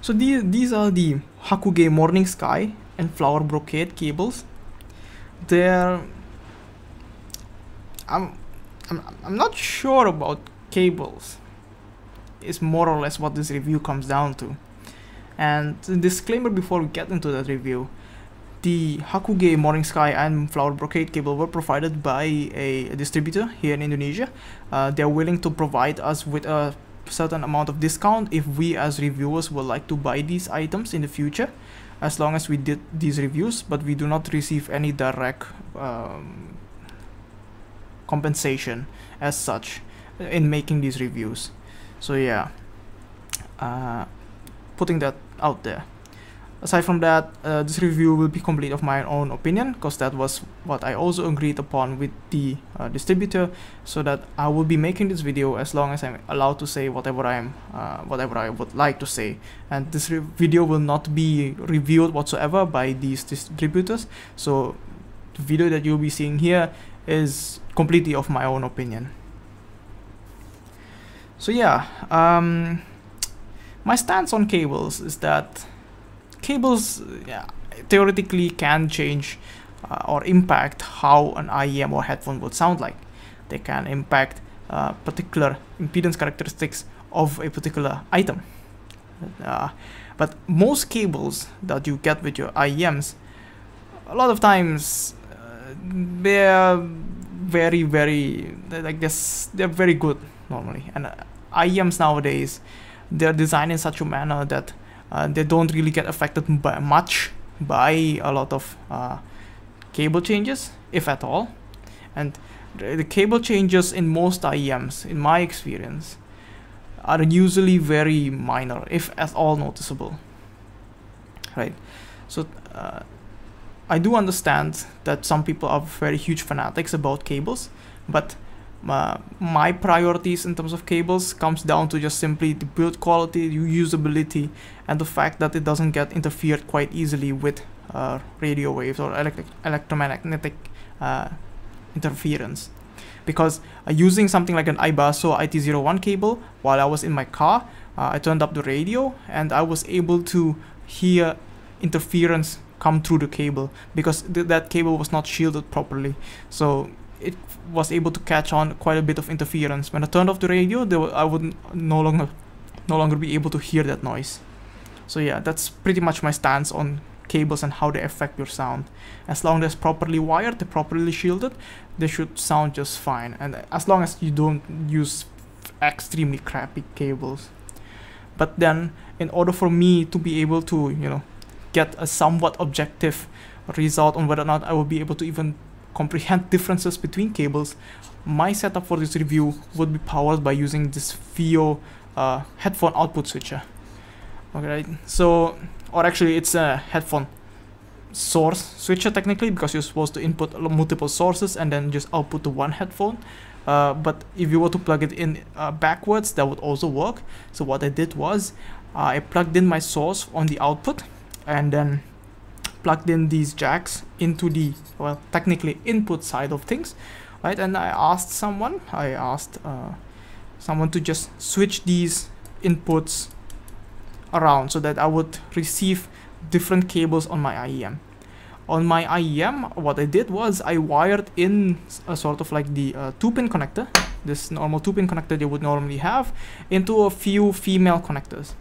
So these are the Hakugei Morning Sky and Flower Brocade cables. They're I'm not sure about cables. Is more or less what this review comes down to. And the disclaimer before we get into that review: the Hakugei Morning Sky and Flower Brocade cable were provided by a distributor here in Indonesia. They're willing to provide us with a certain amount of discount if we as reviewers would like to buy these items in the future, as long as we did these reviews, but we do not receive any direct compensation as such in making these reviews. So yeah, putting that out there. Aside from that, this review will be complete of my own opinion, because that was what I also agreed upon with the distributor, so that I will be making this video as long as I'm allowed to say whatever I would like to say. And this video will not be reviewed whatsoever by these distributors, so the video that you'll be seeing here is completely of my own opinion. So yeah, my stance on cables is that cables theoretically can change or impact how an IEM or headphone would sound like. They can impact particular impedance characteristics of a particular item. But most cables that you get with your IEMs, a lot of times they're very good normally. And IEMs nowadays, they're designed in such a manner that they don't really get affected by a lot of cable changes, if at all. And the cable changes in most IEMs, in my experience, are usually very minor, if at all noticeable. Right. So I do understand that some people are very huge fanatics about cables, but my priorities in terms of cables comes down to just simply the build quality, usability, and the fact that it doesn't get interfered quite easily with radio waves or electromagnetic interference. Because using something like an iBasso IT01 cable, while I was in my car, I turned up the radio and I was able to hear interference come through the cable, because that cable was not shielded properly. So it was able to catch on quite a bit of interference. When I turned off the radio, I would no longer be able to hear that noise. So yeah, that's pretty much my stance on cables and how they affect your sound. As long as properly wired, they're properly shielded, they should sound just fine. And as long as you don't use extremely crappy cables. But then, in order for me to be able to, get a somewhat objective result on whether or not I will be able to even comprehend differences between cables, my setup for this review would be powered by using this Fiio headphone output switcher. Okay, so, or actually it's a headphone source switcher technically, because you're supposed to input multiple sources and then just output to one headphone. But if you were to plug it in backwards, that would also work. So what I did was I plugged in my source on the output and then plugged in these jacks into the, well, technically input side of things, right? And I asked someone to just switch these inputs around so that I would receive different cables on my IEM. On my IEM, what I did was I wired in a sort of like the 2-pin connector, this normal 2-pin connector you would normally have, into a few female connectors.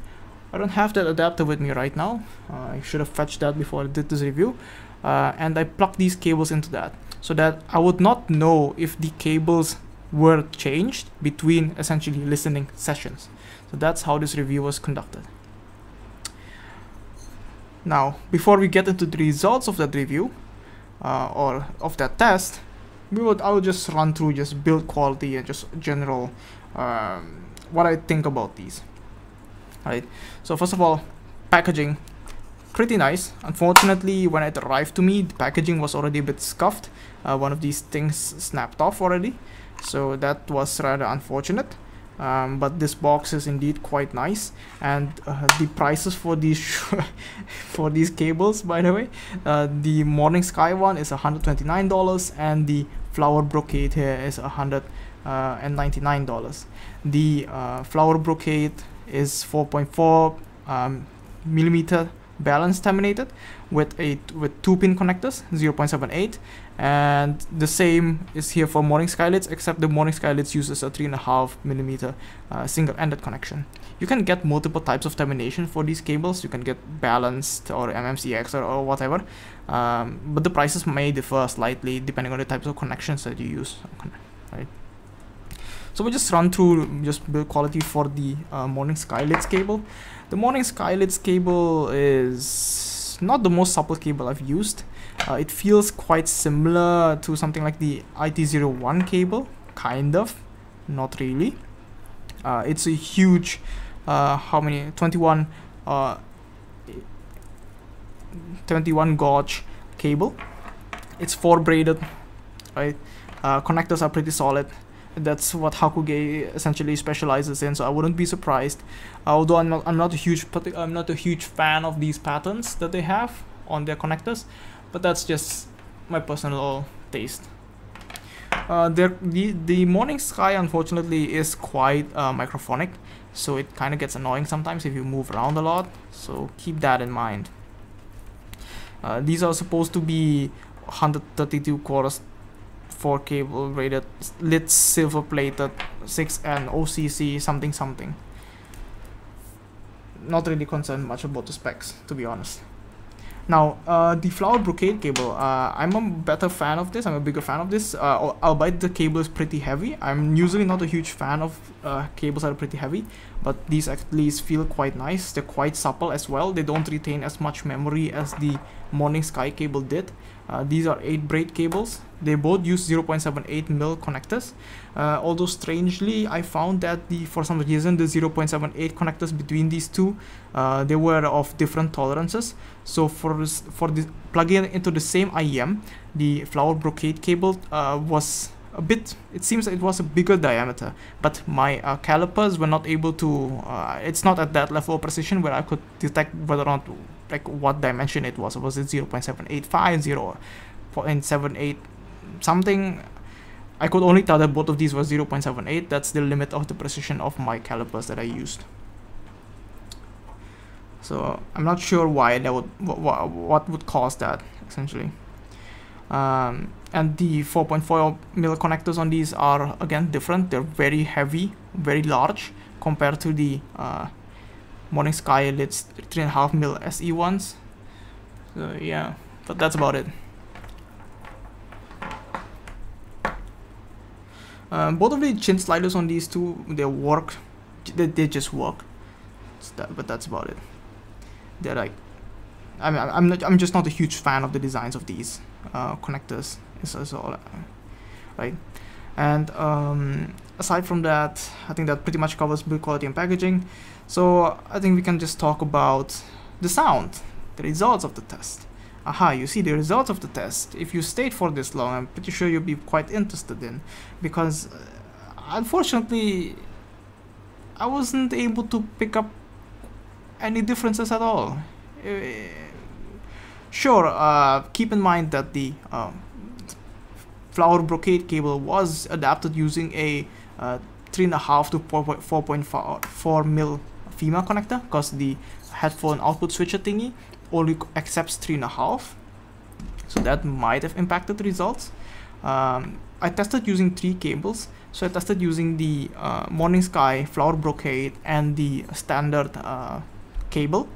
I don't have that adapter with me right now. I should have fetched that before I did this review. And I plugged these cables into that, so that I would not know if the cables were changed between essentially listening sessions. So that's how this review was conducted. Now, before we get into the results of that review, or of that test, I will just run through just build quality and just general what I think about these. Right. So first of all, packaging, pretty nice. Unfortunately, when it arrived to me, the packaging was already a bit scuffed. One of these things snapped off already, so that was rather unfortunate. But this box is indeed quite nice, and the prices for these for these cables, by the way, the Morning Sky one is $129, and the Flower Brocade here is $199. The Flower Brocade is 4.4 millimeter balance terminated with 2-pin connectors, 0.78, and the same is here for morning skylights, except the morning skylights uses a 3.5 millimeter single-ended connection. You can get multiple types of termination for these cables. You can get balanced or MMCX or whatever, but the prices may differ slightly depending on the types of connections that you use, right? So we just run through just build quality for the morning skylights cable. The morning skylights cable is not the most supple cable I've used. It feels quite similar to something like the IT01 cable, kind of, not really. It's a huge, how many? 21 gauge cable. It's 4 braided, right? Connectors are pretty solid. That's what Hakugei essentially specializes in, so I wouldn't be surprised. Although I'm not a huge fan of these patterns that they have on their connectors, but that's just my personal taste. The morning sky unfortunately is quite microphonic, so it kind of gets annoying sometimes if you move around a lot. So keep that in mind. These are supposed to be 132 quarters 4 cable rated, lit silver plated, 6N OCC something. Not really concerned much about the specs, to be honest. Now, the flower brocade cable, I'm a better fan of this. I'm a bigger fan of this, albeit the cable is pretty heavy. I'm usually not a huge fan of cables that are pretty heavy, but these at least feel quite nice. They're quite supple as well. They don't retain as much memory as the morning sky cable did. These are 8 braid cables. They both use 0.78 mil connectors. Although strangely, I found that for some reason the 0.78 connectors between these two, they were of different tolerances. So for the plugging into the same IEM, the flower brocade cable was a bit, it seems it was a bigger diameter, but my calipers were not able to, it's not at that level of precision where I could detect whether or not, like, what dimension it was. Was it 0.785, 0.78 something? I could only tell that both of these were 0.78. That's the limit of the precision of my calipers that I used. So I'm not sure why that would, what would cause that, essentially. And the 4.4 mil connectors on these are again different. They're very heavy, very large compared to the morning sky lid's 3.5 mil SE ones. So yeah, but that's about it. Both of the chin sliders on these two, they work. They just work. But that's about it. They're like, I'm just not a huge fan of the designs of these connectors. Is all, right? And aside from that, I think that pretty much covers build quality and packaging. So I think we can just talk about the sound, the results of the test. Aha, you see the results of the test. If you stayed for this long, I'm pretty sure you'll be quite interested in, because unfortunately I wasn't able to pick up any differences at all. Sure, keep in mind that the flower brocade cable was adapted using a 3.5 to 4.4 mil FEMA connector, because the headphone output switcher thingy only accepts 3.5, so that might have impacted the results. I tested using 3 cables. So I tested using the morning sky, flower brocade, and the standard cable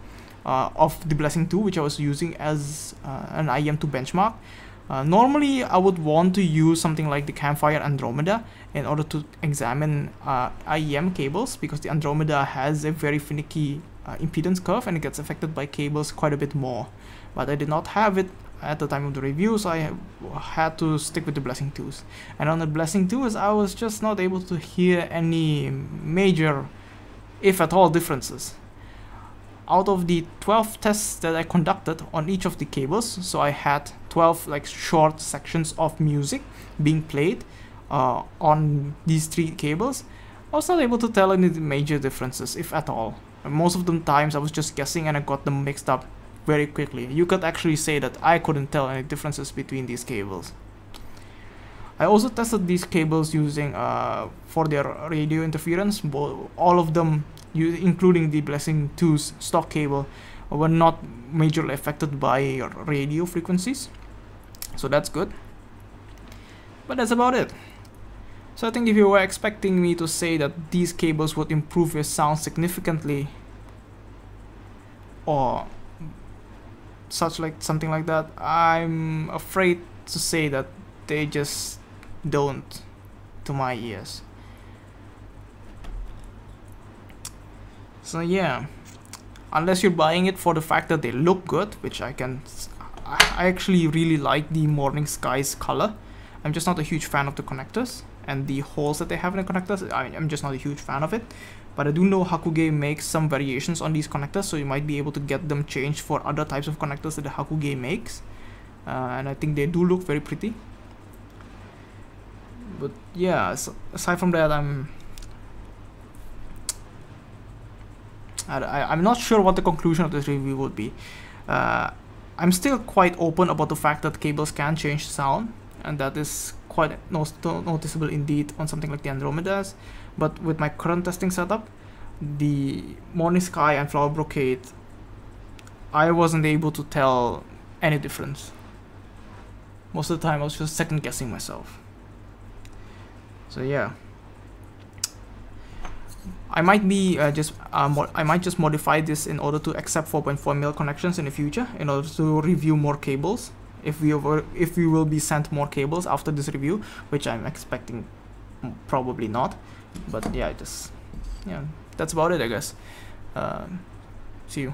of the Blessing 2, which I was using as an IEM to benchmark. Normally I would want to use something like the Campfire Andromeda in order to examine IEM cables, because the Andromeda has a very finicky impedance curve and it gets affected by cables quite a bit more. But I did not have it at the time of the review, so I had to stick with the Blessing 2s. And on the Blessing 2s, I was just not able to hear any major, if at all, differences. Out of the 12 tests that I conducted on each of the cables, so I had 12 like short sections of music being played on these 3 cables, I was not able to tell any major differences, if at all. And most of the times I was just guessing and I got them mixed up very quickly. You could actually say that I couldn't tell any differences between these cables. I also tested these cables using for their radio interference. All of them, including the Blessing 2's stock cable, were not majorly affected by radio frequencies, so that's good. But that's about it. So I think if you were expecting me to say that these cables would improve your sound significantly or something like that, I'm afraid to say that they just don't to my ears. So yeah, unless you're buying it for the fact that they look good, which I actually really like the Morning Sky's color. I'm just not a huge fan of the connectors and the holes that they have in the connectors. I'm just not a huge fan of it, but I do know Hakugei makes some variations on these connectors, so you might be able to get them changed for other types of connectors that the Hakugei makes, and I think they do look very pretty. But yeah, so aside from that, I'm not sure what the conclusion of this review would be. I'm still quite open about the fact that cables can change sound, and that is quite noticeable indeed on something like the Andromedas. But with my current testing setup, the Morning Sky and Flower Brocade, I wasn't able to tell any difference. Most of the time I was just second guessing myself. So yeah, I might be I might just modify this in order to accept 4.4mm connections in the future, in order to review more cables. If we will be sent more cables after this review, which I'm expecting probably not. But yeah, that's about it, I guess. See you.